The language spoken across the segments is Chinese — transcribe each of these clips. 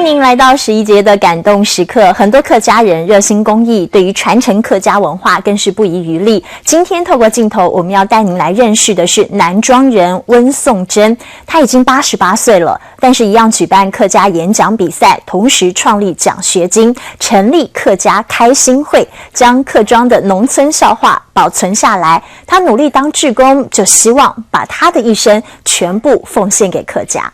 迎您来到11节的感动时刻。很多客家人热心公益，对于传承客家文化更是不遗余力。今天透过镜头，我们要带您来认识的是南庄人温颂珍。他已经88岁了，但是一样举办客家演讲比赛，同时创立奖学金，成立客家开心会，将客庄的农村笑话保存下来。他努力当志工，就希望把他的一生全部奉献给客家。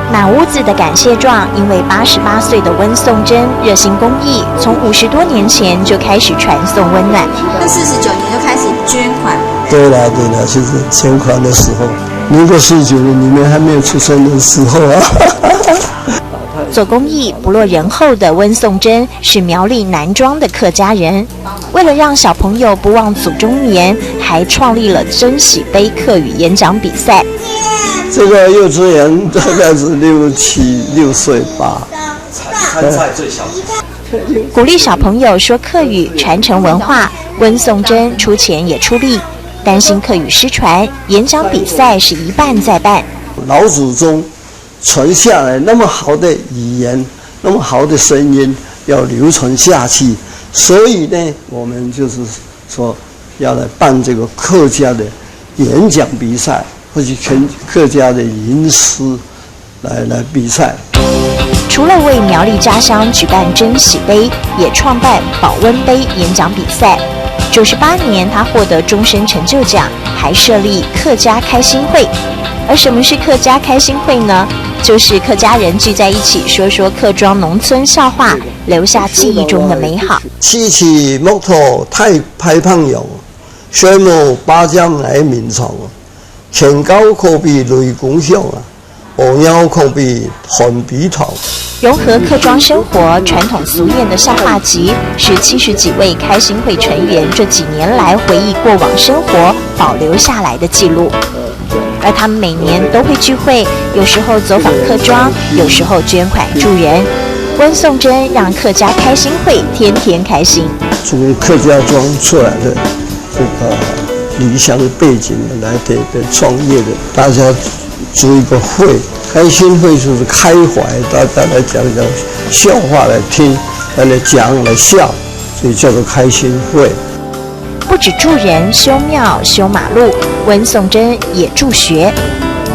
满屋子的感谢状，因为88岁的温颂珍热心公益，从50多年前就开始传送温暖。49年就开始捐款。对了，就是捐款的时候，民国49年你们还没有出生的时候啊。做公益不落人后的温颂珍是苗栗南庄的客家人，为了让小朋友不忘祖宗年，还创立了珍喜杯客语演讲比赛。这个幼稚园大概是6岁吧，参赛最小。鼓励小朋友说客语，传承文化。温颂珍出钱也出力，担心客语失传，演讲比赛是一办再办。老祖宗传下来那么好的语言，那么好的声音，要流传下去。所以呢，我们就是说要来办这个客家的演讲比赛，或者全客家的吟诗来比赛。除了为苗栗家乡举办珍喜杯，也创办保温杯演讲比赛。98年，他获得终身成就奖，还设立客家开心会。而什么是客家开心会呢？就是客家人聚在一起，说说客庄农村笑话，留下记忆中的美好。七起木头太派胖油，水母巴江来民床，天高可比雷公响啊，鹅腰可比寒比头。融合客庄生活、传统俗谚的笑话集，是70几位开心会成员这几年来回忆过往生活保留下来的记录。而他们每年都会聚会，有时候走访客庄，有时候捐款助人。温颂珍让客家开心会天天开心。从客家庄出来的这个理想的背景来的创业的，大家组一个会，开心会就是开怀，大家来讲笑话来听，来讲来笑，所以叫做开心会。不止助人、修庙、修马路，温颂珍也助学。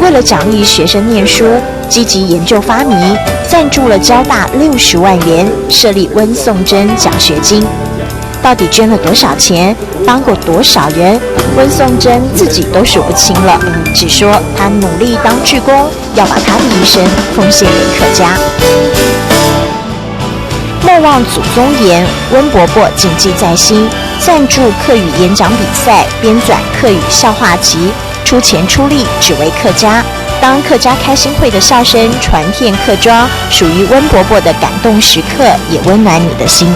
为了奖励学生念书，积极研究发明，赞助了交大60万元，设立温颂珍奖学金。到底捐了多少钱，帮过多少人，温颂珍自己都数不清了，只说他努力当志工，要把他的一生奉献给客家。莫忘祖宗言，温伯伯谨记在心，赞助客语演讲比赛，编纂客语笑话集，出钱出力只为客家。当客家开心会的笑声传遍客庄，属于温伯伯的感动时刻，也温暖你的心。